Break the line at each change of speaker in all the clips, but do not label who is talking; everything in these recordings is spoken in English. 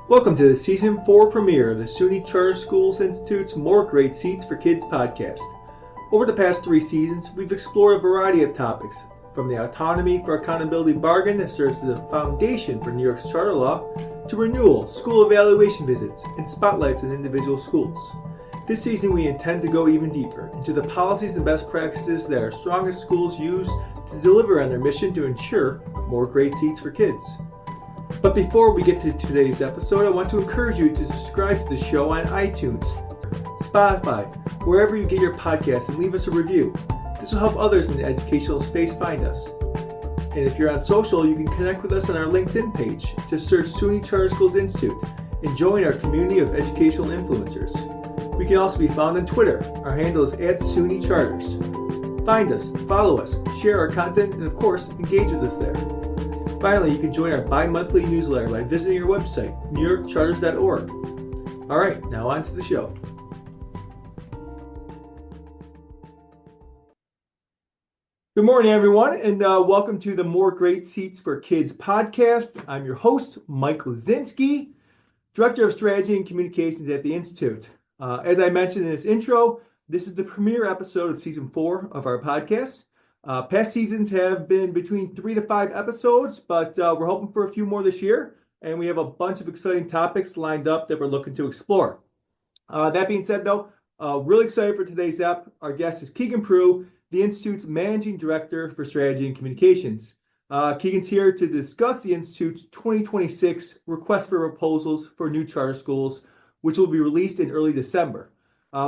Welcome to the Season 4 premiere of the SUNY Charter Schools Institute's More Great Seats for Kids podcast. Over the past 3 seasons, we've explored a variety of topics, from the Autonomy for Accountability bargain that serves as the foundation for New York's charter law, to renewal, school evaluation visits, and spotlights in individual schools. This season, we intend to go even deeper into the policies and best practices that our strongest schools use to deliver on their mission to ensure more great seats for kids. But before we get to today's episode, I want to encourage you to subscribe to the show on iTunes, Spotify, wherever you get your podcasts, and leave us a review. This will help others in the educational space find us. And if you're on social, you can connect with us on our LinkedIn page. Just search SUNY Charter Schools Institute and join our community of educational influencers. We can also be found on Twitter. Our handle is @SUNYCharters. Find us, follow us, share our content, and of course, engage with us there. Finally, you can join our bi-monthly newsletter by visiting our website, newyorkcharters.org. All right, now on to the show. Good morning, everyone, and welcome to the More Great Seats for Kids podcast. I'm your host, Mike Lazinski, Director of Strategy and Communications at the Institute. As I mentioned in this intro, this is the premiere episode of Season 4 of our podcast. Past seasons have been between 3 to 5 episodes, but we're hoping for a few more this year, and we have a bunch of exciting topics lined up that we're looking to explore. That being said, though, really excited for today's ep. Our guest is Keegan Prue, the Institute's Managing Director for Strategy and Communications. Keegan's here to discuss the Institute's 2026 request for proposals for new charter schools, which will be released in early December.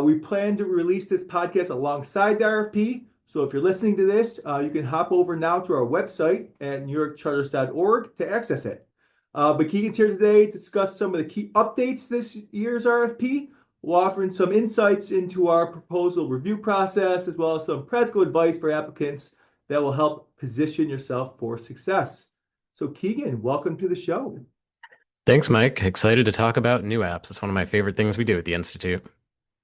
We plan to release this podcast alongside the RFP. So if you're listening to this, you can hop over now to our website at newyorkcharters.org to access it. But Keegan's here today to discuss some of the key updates this year's RFP, while offering some insights into our proposal review process, as well as some practical advice for applicants that will help position yourself for success. So Keegan, welcome to the show.
Thanks, Mike. Excited to talk about new apps. It's one of my favorite things we do at the Institute.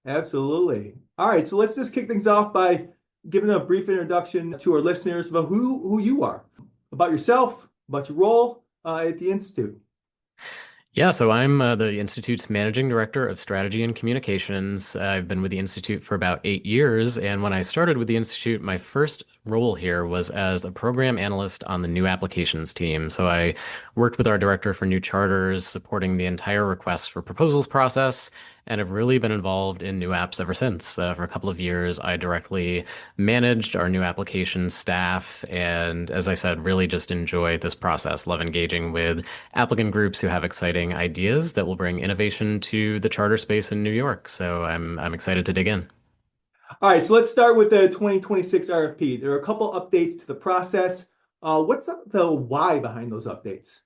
Absolutely. All right, so let's just kick things off by giving a brief introduction to our listeners about who you are, about yourself, about your role at the Institute.
Yeah, so I'm the Institute's Managing Director of Strategy and Communications. I've been with the Institute for about 8 years, and when I started with the Institute, my first role here was as a program analyst on the new applications team. So I worked with our director for new charters, supporting the entire request for proposals process, and have really been involved in new apps ever since. For a couple of years, I directly managed our new applications staff, and as I said, really just enjoy this process. Love engaging with applicant groups who have exciting ideas that will bring innovation to the charter space in New York. So I'm excited to dig in.
All right, so let's start with the 2026 RFP. There are a couple updates to the process. What's the why behind those updates?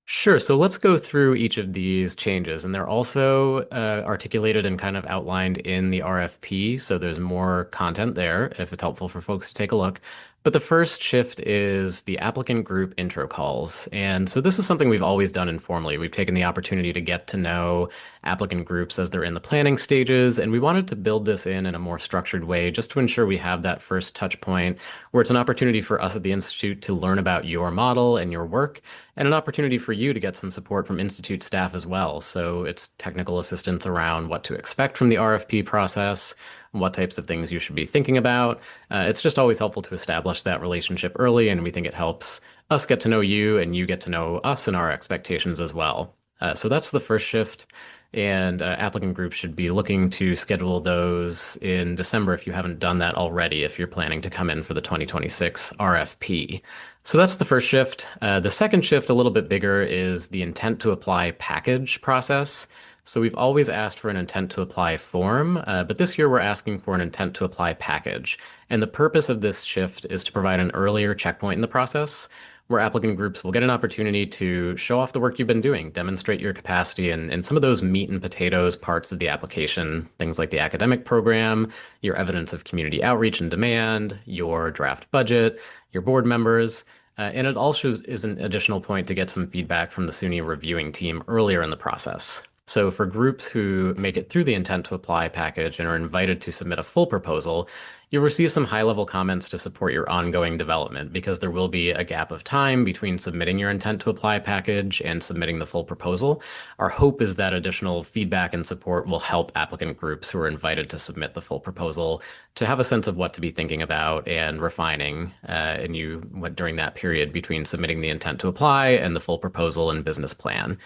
Sure. So let's go through each of these changes. And they're also articulated and kind of outlined in the RFP. So there's more content there if it's helpful for folks to take a look. But the first shift is the applicant group intro calls. And so this is something we've always done informally. We've taken the opportunity to get to know applicant groups as they're in the planning stages. And we wanted to build this in a more structured way just to ensure we have that first touch point where it's an opportunity for us at the Institute to learn about your model and your work, and an opportunity for you to get some support from Institute staff as well. So it's technical assistance around what to expect from the RFP process, what types of things you should be thinking about. It's just always helpful to establish that relationship early, and we think it helps us get to know you and you get to know us and our expectations as well. So that's the first shift. And applicant groups should be looking to schedule those in December if you haven't done that already, if you're planning to come in for the 2026 RFP. So that's the first shift. The second shift, a little bit bigger, is the intent to apply package process. So we've always asked for an intent to apply form, but this year we're asking for an intent to apply package. And the purpose of this shift is to provide an earlier checkpoint in the process where applicant groups will get an opportunity to show off the work you've been doing, demonstrate your capacity in some of those meat and potatoes parts of the application, things like the academic program, your evidence of community outreach and demand, your draft budget, your board members. And it also is an additional point to get some feedback from the SUNY reviewing team earlier in the process. So for groups who make it through the intent to apply package and are invited to submit a full proposal, you'll receive some high-level comments to support your ongoing development because there will be a gap of time between submitting your intent to apply package and submitting the full proposal. Our hope is that additional feedback and support will help applicant groups who are invited to submit the full proposal to have a sense of what to be thinking about and refining during that period between submitting the intent to apply and the full proposal and business plan.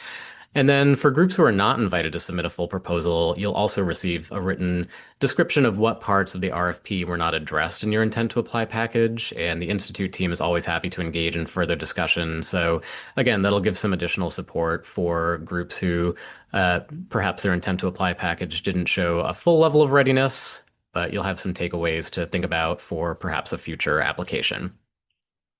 And then for groups who are not invited to submit a full proposal, you'll also receive a written description of what parts of the RFP were not addressed in your intent to apply package. And the Institute team is always happy to engage in further discussion. So again, that'll give some additional support for groups who perhaps their intent to apply package didn't show a full level of readiness, but you'll have some takeaways to think about for perhaps a future application.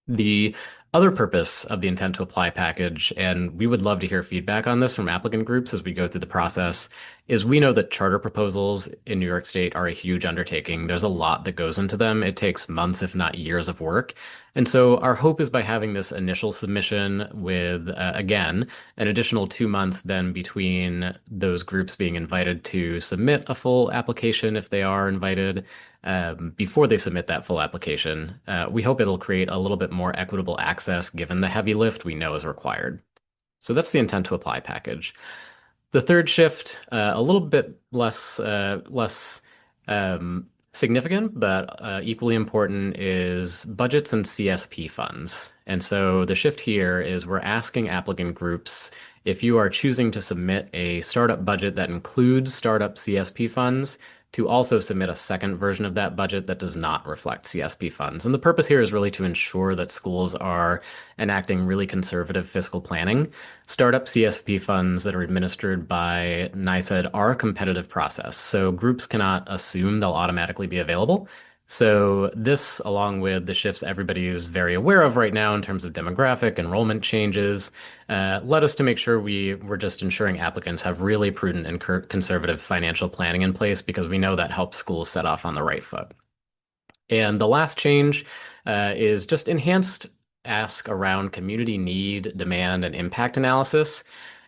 The other purpose of the intent to apply package, and we would love to hear feedback on this from applicant groups as we go through the process, is we know that charter proposals in New York State are a huge undertaking. There's a lot that goes into them. It takes months, if not years of work. And so our hope is by having this initial submission with, again, an additional 2 months then between those groups being invited to submit a full application if they are invited before they submit that full application. We hope it'll create a little bit more equitable access given the heavy lift we know is required. So that's the intent to apply package. The third shift, a little bit less significant, but equally important, is budgets and CSP funds. And so the shift here is we're asking applicant groups if you are choosing to submit a startup budget that includes startup CSP funds, to also submit a second version of that budget that does not reflect CSP funds. And the purpose here is really to ensure that schools are enacting really conservative fiscal planning. Startup CSP funds that are administered by NYSED are a competitive process, so groups cannot assume they'll automatically be available. So this, along with the shifts everybody is very aware of right now in terms of demographic enrollment changes, led us to make sure we're just ensuring applicants have really prudent and conservative financial planning in place because we know that helps schools set off on the right foot. And the last change is just enhanced ask around community need, demand, and impact analysis.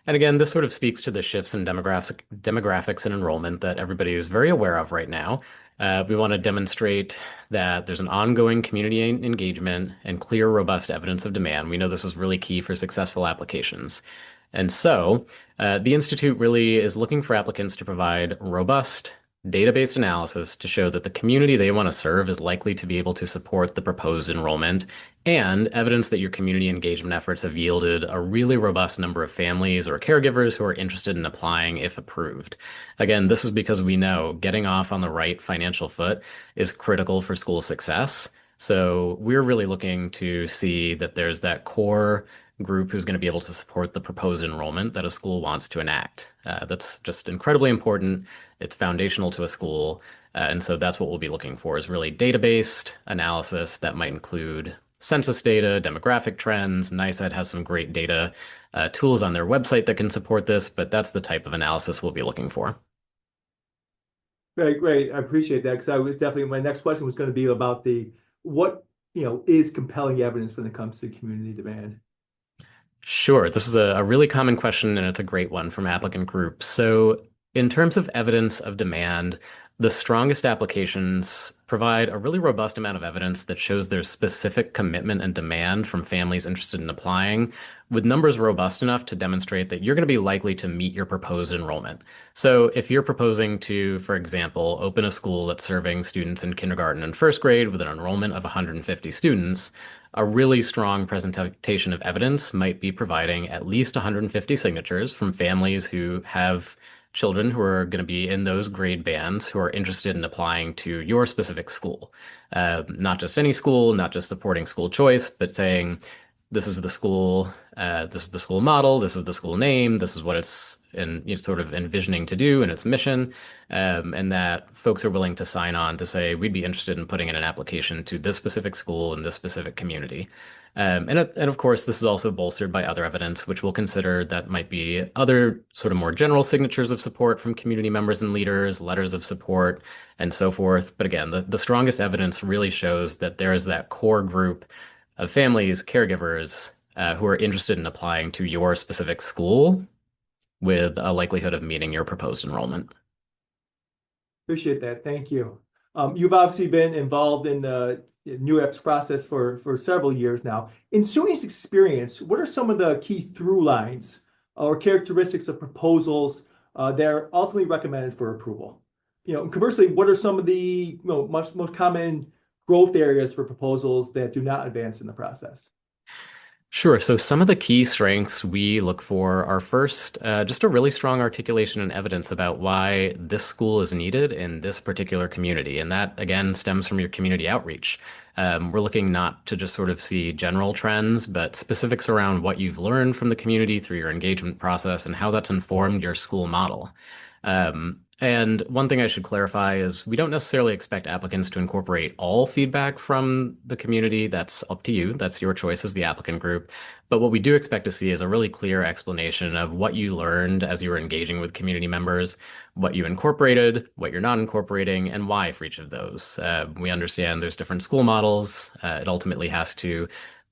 And again, this sort of speaks to the shifts in demographics and enrollment that everybody is very aware of right now. We want to demonstrate that there's an ongoing community engagement and clear, robust evidence of demand. We know this is really key for successful applications. And so the Institute really is looking for applicants to provide robust, data-based analysis to show that the community they want to serve is likely to be able to support the proposed enrollment, and evidence that your community engagement efforts have yielded a really robust number of families or caregivers who are interested in applying if approved. Again, this is because we know getting off on the right financial foot is critical for school success. So we're really looking to see that there's that core group who's going to be able to support the proposed enrollment that a school wants to enact. That's just incredibly important. It's foundational to a school. And so that's what we'll be looking for is really data-based analysis that might include census data, demographic trends. NYSED has some great data tools on their website that can support this, but that's the type of analysis we'll be looking for.
Very great. I appreciate that because I was definitely my next question was going to be about what is compelling evidence when it comes to community demand.
Sure. This is a really common question, and it's a great one from applicant groups. So in terms of evidence of demand, the strongest applications provide a really robust amount of evidence that shows there's specific commitment and demand from families interested in applying, with numbers robust enough to demonstrate that you're going to be likely to meet your proposed enrollment. So if you're proposing to, for example, open a school that's serving students in kindergarten and first grade with an enrollment of 150 students, a really strong presentation of evidence might be providing at least 150 signatures from families who have children who are going to be in those grade bands who are interested in applying to your specific school. Not just any school, not just supporting school choice, but saying, this is the school model, this is the school name, this is what it's sort of envisioning to do and its mission, and that folks are willing to sign on to say, we'd be interested in putting in an application to this specific school in this specific community. And of course, this is also bolstered by other evidence, which we'll consider that might be other sort of more general signatures of support from community members and leaders, letters of support, and so forth. But again, the strongest evidence really shows that there is that core group of families, caregivers, who are interested in applying to your specific school with a likelihood of meeting your proposed enrollment.
Appreciate that. Thank you. You've obviously been involved in the new apps process for several years now. In SUNY's experience, what are some of the key through lines or characteristics of proposals that are ultimately recommended for approval? And conversely, what are some of the most common growth areas for proposals that do not advance in the process?
Sure. So some of the key strengths we look for are first, just a really strong articulation and evidence about why this school is needed in this particular community. And that, again, stems from your community outreach. We're looking not to just sort of see general trends, but specifics around what you've learned from the community through your engagement process and how that's informed your school model. And one thing I should clarify is we don't necessarily expect applicants to incorporate all feedback from the community. That's up to you. That's your choice as the applicant group. But what we do expect to see is a really clear explanation of what you learned as you were engaging with community members, what you incorporated, what you're not incorporating, and why for each of those. We understand there's different school models. It ultimately has to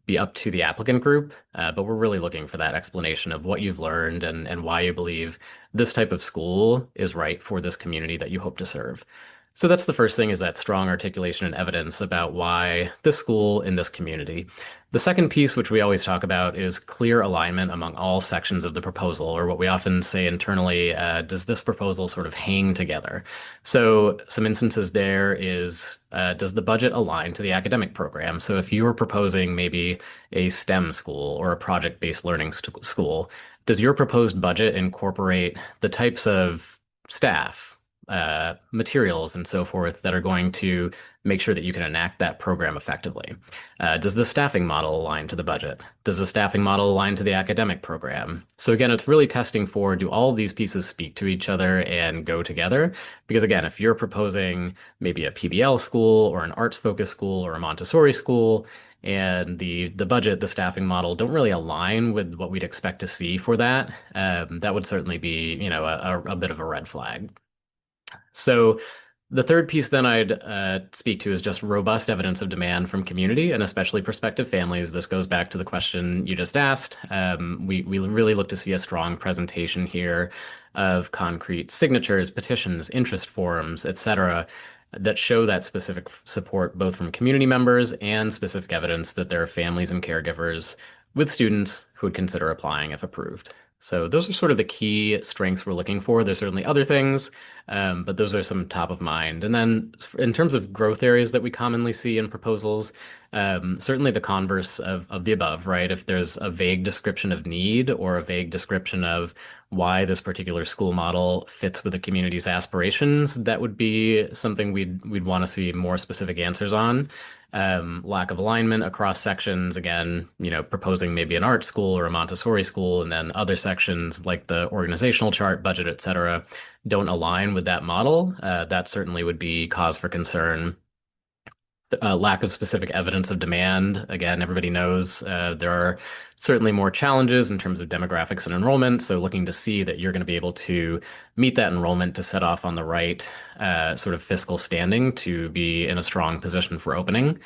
be up to the applicant group, but we're really looking for that explanation of what you've learned and why you believe this type of school is right for this community that you hope to serve. So that's the first thing is that strong articulation and evidence about why this school in this community. The second piece, which we always talk about, is clear alignment among all sections of the proposal, or what we often say internally, does this proposal sort of hang together? So some instances there is, does the budget align to the academic program? So if you're proposing maybe a STEM school or a project-based learning school, does your proposed budget incorporate the types of staff, materials and so forth that are going to make sure that you can enact that program effectively? Does the staffing model align to the budget? Does the staffing model align to the academic program? So again, it's really testing for, do all of these pieces speak to each other and go together? Because again, if you're proposing maybe a PBL school or an arts-focused school or a Montessori school, and the budget, the staffing model don't really align with what we'd expect to see for that, that would certainly be, a bit of a red flag. So the third piece then I'd speak to is just robust evidence of demand from community and especially prospective families. This goes back to the question you just asked. We really look to see a strong presentation here of concrete signatures, petitions, interest forms, et cetera, that show that specific support both from community members and specific evidence that there are families and caregivers with students who would consider applying if approved. So those are sort of the key strengths we're looking for. There's certainly other things, but those are some top of mind. And then in terms of growth areas that we commonly see in proposals, certainly the converse of the above, right? If there's a vague description of need or a vague description of why this particular school model fits with the community's aspirations, that would be something we'd want to see more specific answers on. Lack of alignment across sections, again, proposing maybe an art school or a Montessori school, and then other sections like the organizational chart, budget, et cetera, don't align with that model. That certainly would be cause for concern. Lack of specific evidence of demand. Again, everybody knows there are certainly more challenges in terms of demographics and enrollment. So looking to see that you're going to be able to meet that enrollment to set off on the right sort of fiscal standing to be in a strong position for opening.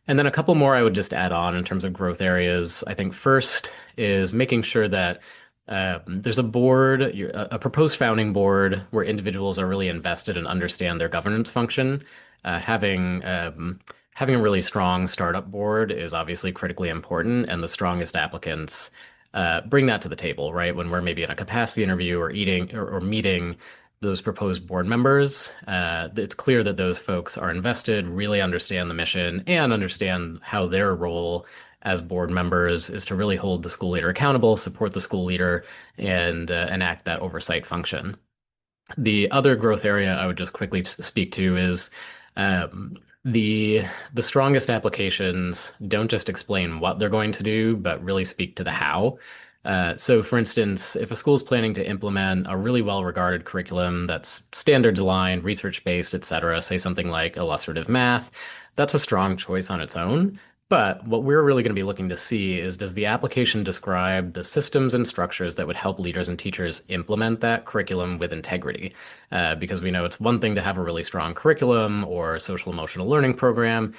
And then a couple more I would just add on in terms of growth areas. I think first is making sure that there's a board, a proposed founding board where individuals are really invested and understand their governance function. Having a really strong startup board is obviously critically important, and the strongest applicants bring that to the table, right? When we're maybe in a capacity interview or or meeting those proposed board members, it's clear that those folks are invested, really understand the mission, and understand how their role as board members is to really hold the school leader accountable, support the school leader, and enact that oversight function. The other growth area I would just quickly speak to is um, the strongest applications don't just explain what they're going to do, but really speak to the how. So, for instance, if a school is planning to implement a really well-regarded curriculum that's standards aligned, research-based, et cetera, say something like illustrative math, that's a strong choice on its own. But what we're really going to be looking to see is, does the application describe the systems and structures that would help leaders and teachers implement that curriculum with integrity? Because we know it's one thing to have a really strong curriculum or social emotional learning program,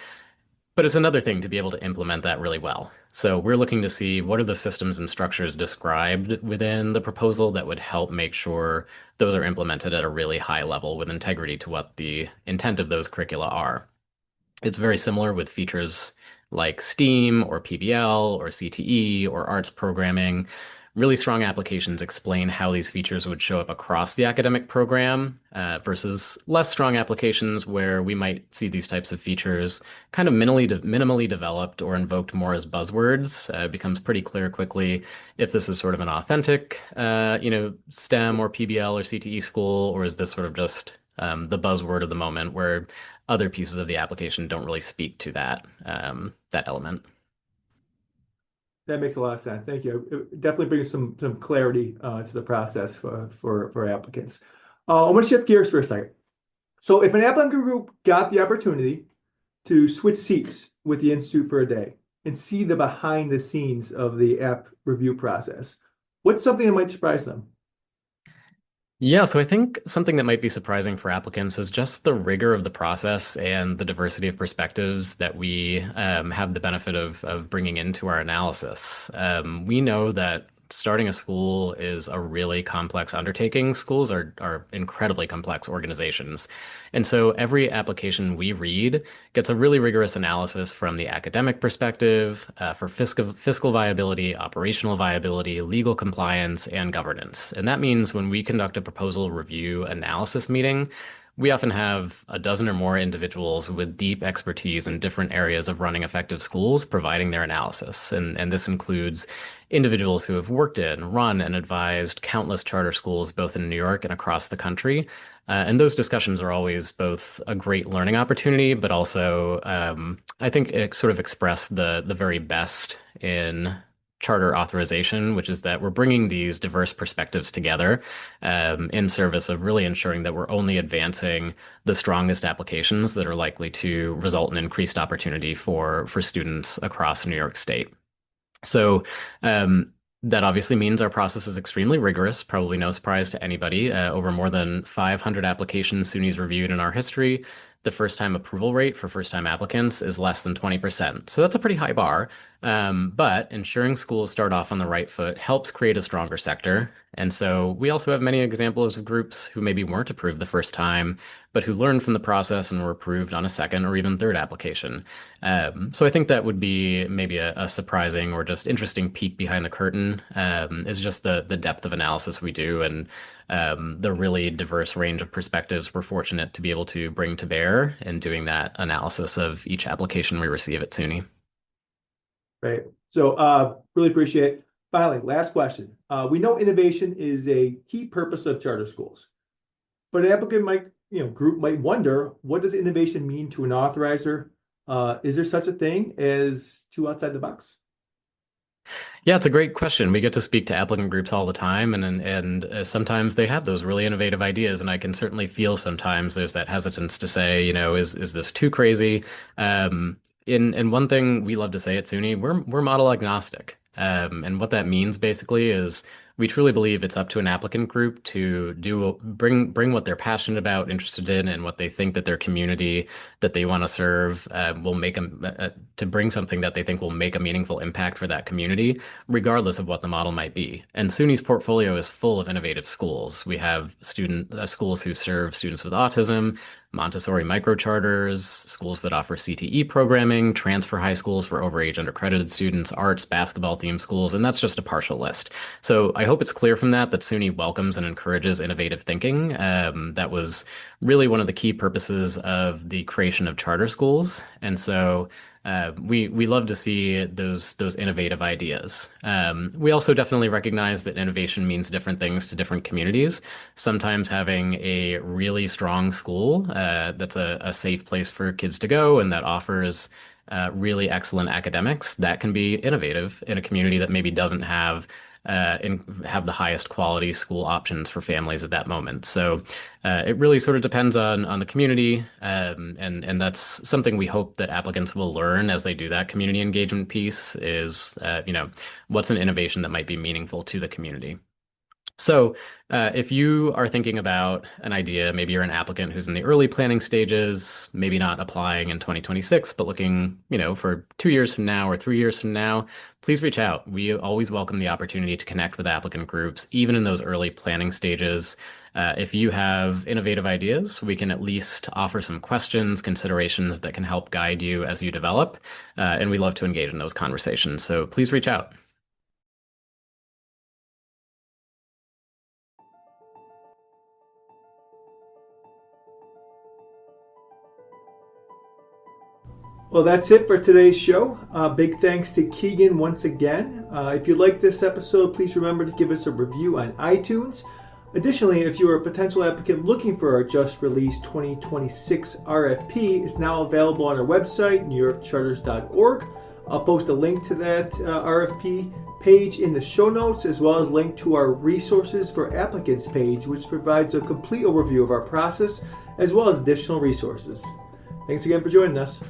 but it's another thing to be able to implement that really well. So we're looking to see what are the systems and structures described within the proposal that would help make sure those are implemented at a really high level with integrity to what the intent of those curricula are. It's very similar with features like STEAM or PBL or CTE or arts programming. Really strong applications explain how these features would show up across the academic program versus less strong applications where we might see these types of features kind of minimally developed or invoked more as buzzwords. It becomes pretty clear quickly if this is sort of an authentic, STEM or PBL or CTE school, or is this sort of just the buzzword of the moment where other pieces of the application don't really speak to that element.
That makes a lot of sense. Thank you. It definitely brings some clarity to the process for applicants. I want to shift gears for a second. So, if an applicant group got the opportunity to switch seats with the institute for a day and see the behind the scenes of the app review process, what's something that might surprise them?
Yeah, so I think something that might be surprising for applicants is just the rigor of the process and the diversity of perspectives that we have the benefit of bringing into our analysis. We know that starting a school is a really complex undertaking. Schools are incredibly complex organizations. And so every application we read gets a really rigorous analysis from the academic perspective, for fiscal viability, operational viability, legal compliance, and governance. And that means when we conduct a proposal review analysis meeting, we often have a dozen or more individuals with deep expertise in different areas of running effective schools providing their analysis. And this includes individuals who have worked in, run, and advised countless charter schools both in New York and across the country. And those discussions are always both a great learning opportunity, but also, I think, it sort of express the very best in charter authorization, which is that we're bringing these diverse perspectives together in service of really ensuring that we're only advancing the strongest applications that are likely to result in increased opportunity for students across New York State. So that obviously means our process is extremely rigorous, probably no surprise to anybody. Over more than 500 applications SUNY's reviewed in our history. The first time approval rate for first time applicants is less than 20%. So that's a pretty high bar. But ensuring schools start off on the right foot helps create a stronger sector. And so we also have many examples of groups who maybe weren't approved the first time, but who learned from the process and were approved on a second or even third application. So I think that would be maybe a surprising or just interesting peek behind the curtain, is just the depth of analysis we do and the really diverse range of perspectives we're fortunate to be able to bring to bear in doing that analysis of each application we receive at SUNY.
Right. So, really appreciate it. Finally, last question. We know innovation is a key purpose of charter schools, but an applicant group might wonder, what does innovation mean to an authorizer? Is there such a thing as too outside the box?
Yeah, it's a great question. We get to speak to applicant groups all the time, and sometimes they have those really innovative ideas, and I can certainly feel sometimes there's that hesitance to say, is this too crazy? In one thing we love to say at SUNY, we're model agnostic, and what that means basically is we truly believe it's up to an applicant group to bring what they're passionate about, interested in, and what they think that their community that they want to serve will make to bring something that they think will make a meaningful impact for that community, regardless of what the model might be. And SUNY's portfolio is full of innovative schools. We have schools who serve students with autism, Montessori microcharters, schools that offer CTE programming, transfer high schools for overage undercredited students, arts, basketball themed schools, and that's just a partial list. So I hope it's clear from that SUNY welcomes and encourages innovative thinking. That was really one of the key purposes of the creation of charter schools. And so we love to see those innovative ideas. We also definitely recognize that innovation means different things to different communities. Sometimes having a really strong school that's a safe place for kids to go and that offers really excellent academics, that can be innovative in a community that maybe doesn't have the highest quality school options for families at that moment. So it really sort of depends on the community, and that's something we hope that applicants will learn as they do that community engagement piece is, what's an innovation that might be meaningful to the community. So, if you are thinking about an idea, maybe you're an applicant who's in the early planning stages, maybe not applying in 2026, but looking, for 2 years from now or 3 years from now, please reach out. We always welcome the opportunity to connect with applicant groups, even in those early planning stages. If you have innovative ideas, we can at least offer some questions, considerations that can help guide you as you develop. And we love to engage in those conversations. So please reach out.
Well, that's it for today's show. Big thanks to Keegan once again. If you like this episode, please remember to give us a review on iTunes. Additionally, if you are a potential applicant looking for our just released 2026 RFP, it's now available on our website, newyorkcharters.org. I'll post a link to that RFP page in the show notes, as well as a link to our resources for applicants page, which provides a complete overview of our process, as well as additional resources. Thanks again for joining us.